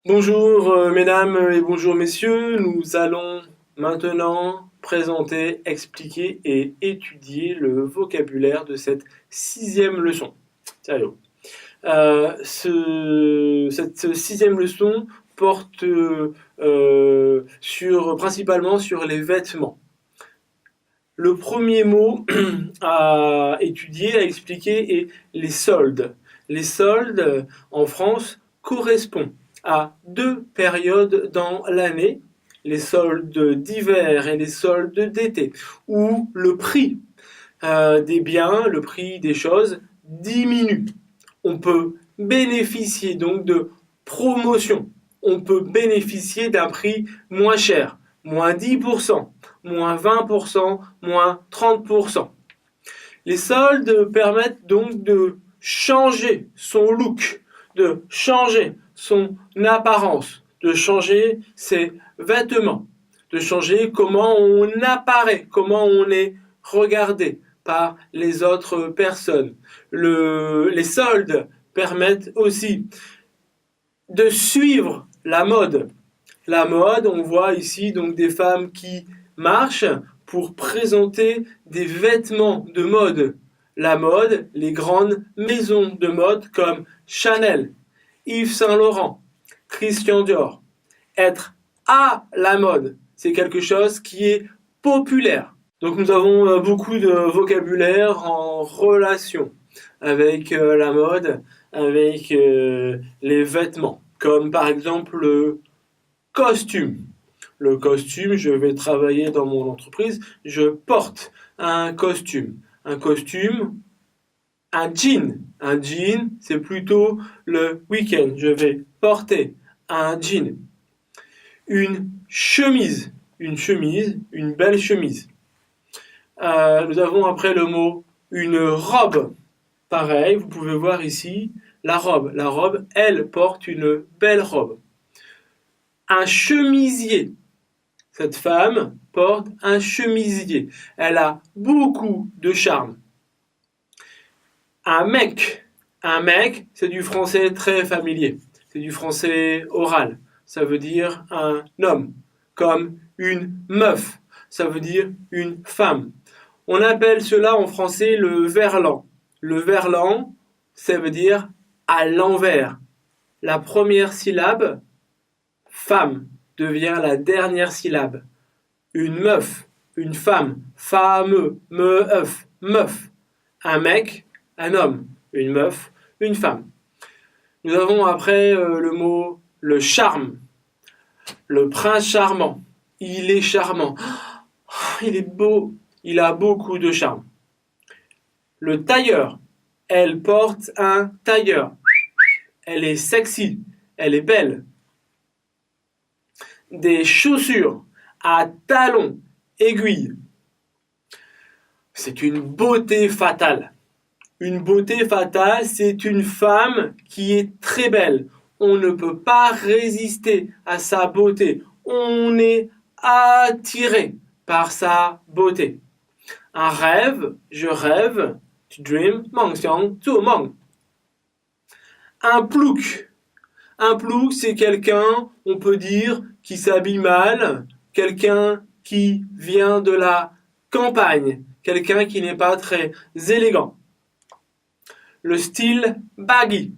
Bonjour mesdames et bonjour messieurs, nous allons maintenant présenter, expliquer et étudier le vocabulaire de cette sixième leçon. Sérieux. Cette sixième leçon porte principalement sur les vêtements. Le premier mot à étudier, à expliquer est les soldes. Les soldes en France correspondent à deux périodes dans l'année, les soldes d'hiver et les soldes d'été, où le prix des biens, le prix des choses diminue. On peut bénéficier donc de promotion. On peut bénéficier d'un prix moins cher, moins 10%, moins 20%, moins 30%. Les soldes permettent donc de changer son look, de changer son apparence, de changer ses vêtements, de changer comment on apparaît, comment on est regardé par les autres personnes. Les soldes permettent aussi de suivre la mode. La mode, on voit ici donc des femmes qui marchent pour présenter des vêtements de mode. La mode, les grandes maisons de mode comme Chanel, Yves Saint Laurent, Christian Dior. Être à la mode, c'est quelque chose qui est populaire. Donc nous avons beaucoup de vocabulaire en relation avec la mode, avec les vêtements, comme par exemple le costume. Le costume, je vais travailler dans mon entreprise, je porte un costume. Un costume, un jean. Un jean, c'est plutôt le week-end. Je vais porter un jean. Une chemise. Une chemise, une belle chemise. Nous avons après le mot une robe. Pareil, vous pouvez voir ici la robe. La robe, elle porte une belle robe. Un chemisier. Cette femme porte un chemisier. Elle a beaucoup de charme. Un mec. Un mec, c'est du français très familier. C'est du français oral. Ça veut dire un homme. Comme une meuf. Ça veut dire une femme. On appelle cela en français le verlan. Le verlan, ça veut dire à l'envers. La première syllabe, femme, devient la dernière syllabe. Une meuf, une femme, fameux, meuf, meuf. Un mec, un homme. Une meuf, une femme. Nous avons après le mot le charme. Le prince charmant. Il est charmant. Il est beau. Il a beaucoup de charme. Le tailleur. Elle porte un tailleur. Elle est sexy. Elle est belle. Des chaussures à talons, aiguilles. C'est une beauté fatale. Une beauté fatale, c'est une femme qui est très belle. On ne peut pas résister à sa beauté. On est attiré par sa beauté. Un rêve, je rêve, tu dream, 梦想，做梦. Un plouc. Un plouc, c'est quelqu'un, on peut dire, qui s'habille mal, quelqu'un qui vient de la campagne, quelqu'un qui n'est pas très élégant. Le style baggy.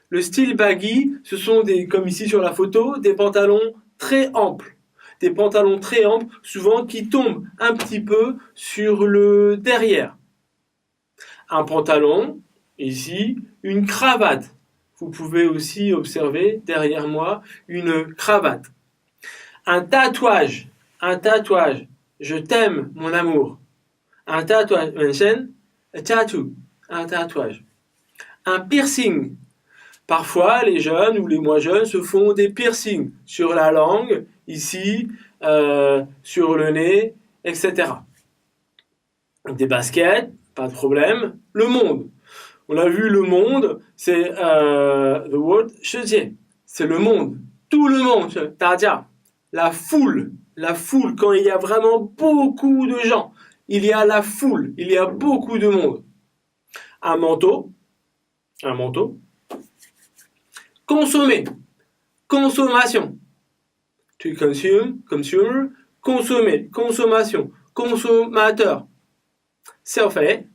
Le style baggy, ce sont comme ici sur la photo, des pantalons très amples. Des pantalons très amples, souvent qui tombent un petit peu sur le derrière. Un pantalon, ici, une cravate. Vous pouvez aussi observer derrière moi une cravate. Un tatouage. Un tatouage. Je t'aime, mon amour. Un tatouage. A tattoo. Un tatouage. Un piercing. Parfois, les jeunes ou les moins jeunes se font des piercings sur la langue, ici, sur le nez, etc. Des baskets, pas de problème. Le monde. On a vu le monde, c'est the world, 世界. C'est le monde. Tout le monde, 大家. La foule, quand il y a vraiment beaucoup de gens. Il y a la foule, il y a beaucoup de monde. Un manteau. Consommer. consommation. To consume, consumer, consommer, consommation, consommateur. C'est en fait.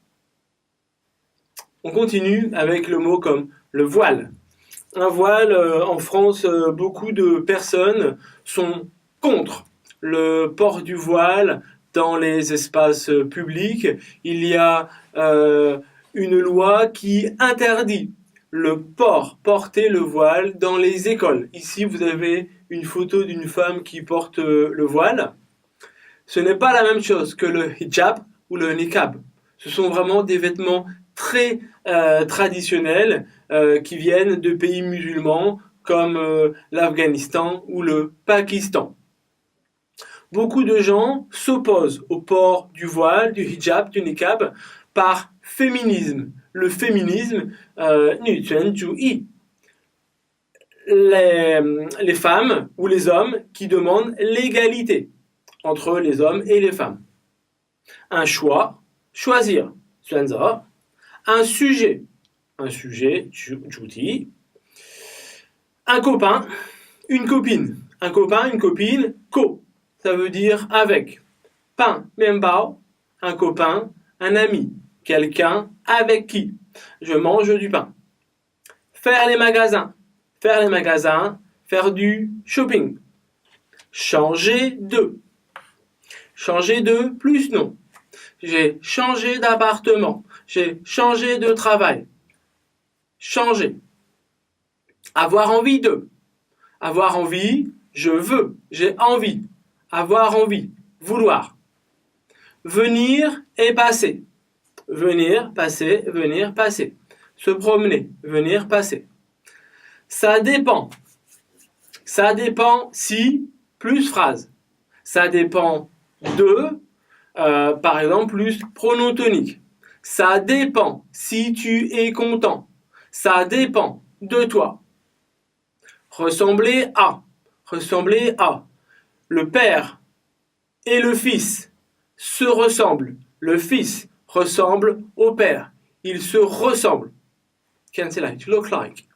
On continue avec le mot comme le voile. Un voile, en France, beaucoup de personnes sont contre le port du voile dans les espaces publics. Il y a une loi qui interdit porter le voile dans les écoles. Ici, vous avez une photo d'une femme qui porte le voile. Ce n'est pas la même chose que le hijab ou le niqab. Ce sont vraiment des vêtements très traditionnels qui viennent de pays musulmans comme l'Afghanistan ou le Pakistan. Beaucoup de gens s'opposent au port du voile, du hijab, du niqab par féminisme. Le féminisme, 女权主义. Les femmes ou les hommes qui demandent l'égalité entre les hommes et les femmes. Un choix, choisir, 选择. Un sujet,主题. Un copain, une copine. Un copain, une copine, co. Ça veut dire avec. Pain, 面包. Un copain, un ami. Quelqu'un avec qui je mange du pain. Faire les magasins. Faire les magasins, faire du shopping. Changer de. Changer de plus non. J'ai changé d'appartement. J'ai changé de travail. Changer. Avoir envie de. Avoir envie, je veux. J'ai envie. Avoir envie. Vouloir. Venir et passer. Venir, passer, venir, passer. Se promener. Venir, passer. Ça dépend. Ça dépend si plus phrase. Ça dépend de, par exemple, plus pronom tonique. Ça dépend si tu es content. Ça dépend de toi. Ressembler à. Ressembler à. Le père et le fils se ressemblent. Le fils ressemble au père. Ils se ressemblent. Cancel like, look like.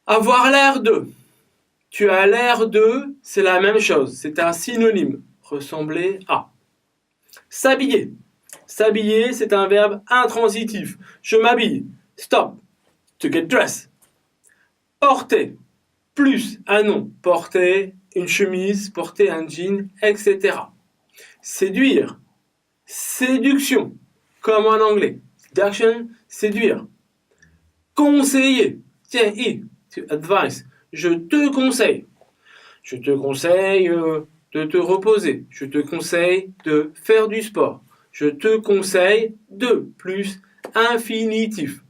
Avoir l'air de. Tu as l'air de, c'est la même chose. C'est un synonyme. Ressembler à. S'habiller. S'habiller, c'est un verbe intransitif. Je m'habille. Stop. To get dressed. Porter. Plus un nom. Porter une chemise, porter un jean, etc. Séduire. Séduction. Comme en anglais. Seduction, séduire. Conseiller. 建议. To advise. Je te conseille. Je te conseille de te reposer. Je te conseille de faire du sport. Je te conseille de plus infinitif.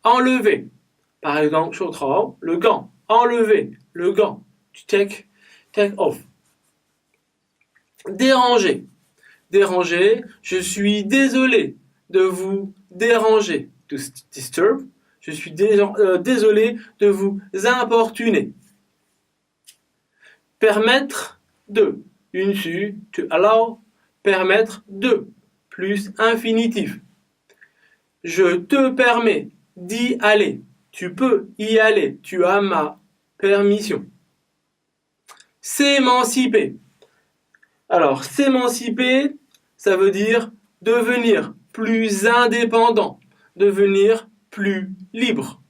Enlever. Par exemple, 袖头, le gant. Enlever le gant. To take off. Déranger. Déranger. Je suis désolé de vous déranger. To disturb. Je suis désolé de vous importuner. Permettre de. 允许, to allow. Permettre de. Plus infinitif. Je te permets d'y aller. Tu peux y aller. Tu as ma permission. S'émanciper. Alors, s'émanciper, ça veut dire devenir plus indépendant. Devenir plus libre.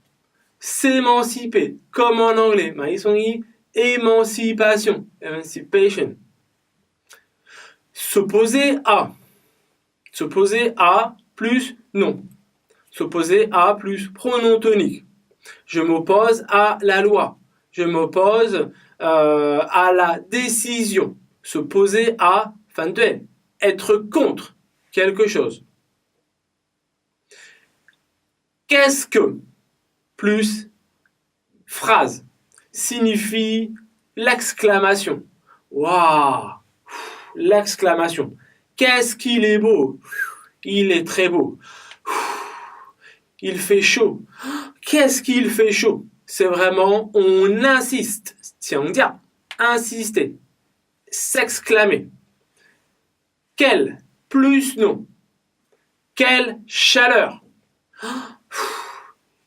S'émanciper, comme en anglais. Émancipation. Emancipation. S'opposer à. S'opposer à plus non. S'opposer à plus pronom tonique. Je m'oppose à la loi. Je m'oppose à la décision. S'opposer à, 反对, être contre quelque chose. Qu'est-ce que plus phrase signifie l'exclamation. Waouh, l'exclamation. Qu'est-ce qu'il est beau. Il est très beau. Il fait chaud. Qu'est-ce qu'il fait chaud. C'est vraiment, on insiste. 强调, insister. S'exclamer. Quel plus non. Quelle chaleur.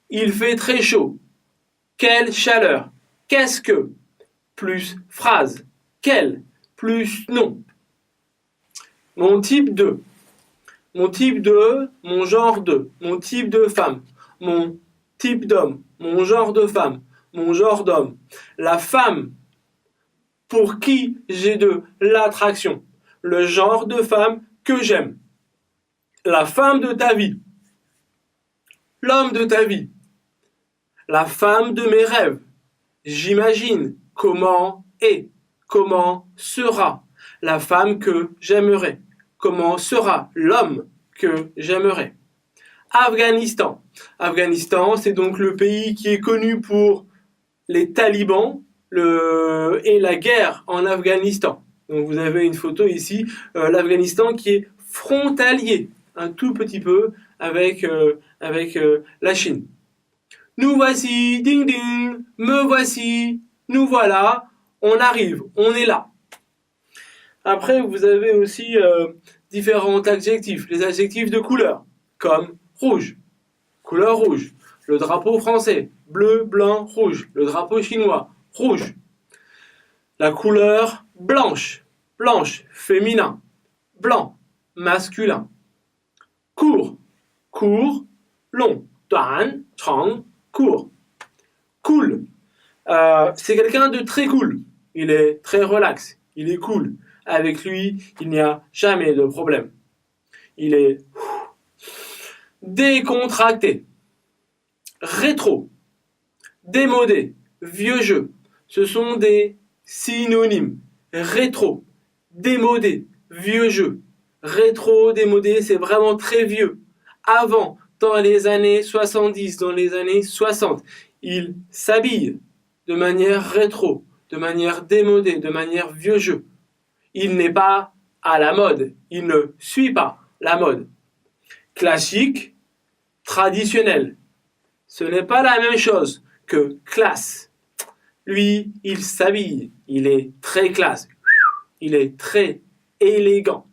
Il fait très chaud. Quelle chaleur. Qu'est-ce que plus phrase. Quel plus nom. Mon type de. Mon type de, mon genre de, mon type de femme, mon type d'homme, mon genre de femme, mon genre d'homme. La femme pour qui j'ai de l'attraction. Le genre de femme que j'aime. La femme de ta vie. L'homme de ta vie. La femme de mes rêves. J'imagine comment est, comment sera la femme que j'aimerais. Comment sera l'homme que j'aimerais. Afghanistan. Afghanistan, c'est donc le pays qui est connu pour les talibans et la guerre en Afghanistan. Donc vous avez une photo ici, l'Afghanistan qui est frontalier, un tout petit peu, avec la Chine. Nous voici, ding ding, me voici, nous voilà, on arrive, on est là. Après, vous avez aussi différents adjectifs, les adjectifs de couleur, comme rouge, couleur rouge, le drapeau français, bleu, blanc, rouge, le drapeau chinois, rouge. La couleur blanche, blanche, féminin, blanc, masculin. Court, court, long,短, 长, court. Cool, c'est quelqu'un de très cool, il est très relax, il est cool. Avec lui, il n'y a jamais de problème. Il est décontracté, rétro, démodé, vieux jeu. Ce sont des synonymes. Rétro, démodé, vieux jeu. Rétro, démodé, c'est vraiment très vieux. Avant, dans les années 70, dans les années 60, il s'habille de manière rétro, de manière démodée, de manière vieux jeu. Il n'est pas à la mode, il ne suit pas la mode. Classique, traditionnel. Ce n'est pas la même chose que classe. Lui, il s'habille, il est très classe, il est très élégant.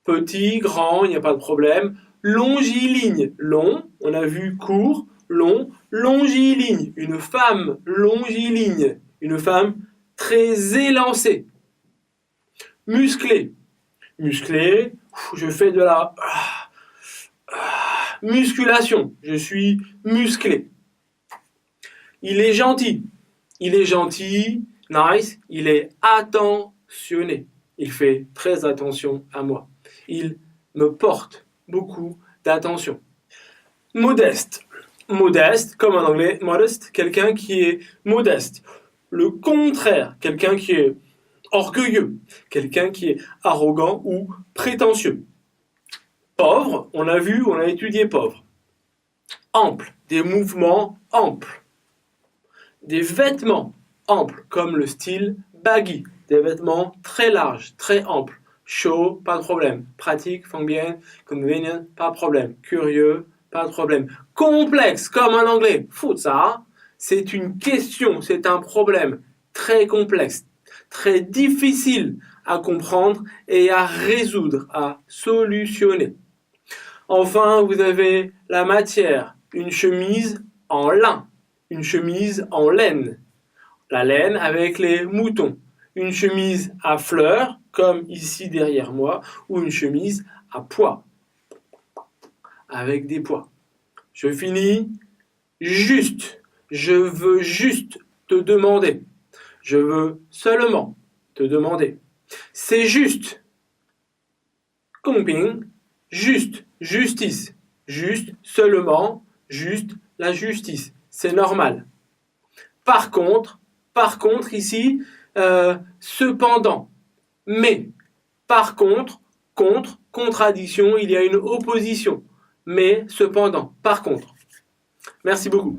Petit, grand, il n'y a pas de problème. Longiligne, long, on a vu court, long, longiligne, une femme longiligne, une femme très élancée. Musclé, musclé, je fais de la musculation, je suis musclé. Il est gentil, nice, il est attentionné, il fait très attention à moi. Il me porte beaucoup d'attention. Modeste, modeste, comme en anglais, modest, quelqu'un qui est modeste. Le contraire, quelqu'un qui est orgueilleux, quelqu'un qui est arrogant ou prétentieux. Pauvre, on a étudié pauvre. Ample, des mouvements amples. Des vêtements amples, comme le style baggy, des vêtements très larges, très amples. Chaud, pas de problème. Pratique, bien, convenient, pas de problème. Curieux, pas de problème. Complexe, comme en anglais. Ça, c'est une question, c'est un problème très complexe, très difficile à comprendre et à résoudre, à solutionner. Enfin, vous avez la matière, une chemise en lin, une chemise en laine, la laine avec les moutons, une chemise à fleurs, comme ici derrière moi, ou une chemise à pois, avec des pois. Je finis. Juste, je veux juste te demander. Je veux seulement te demander. C'est juste. 公平, juste, justice. Juste, seulement, juste, la justice. C'est normal. Par contre ici, cependant. Mais, par contre, contre, contradiction, il y a une opposition. Mais, cependant, par contre. Merci beaucoup.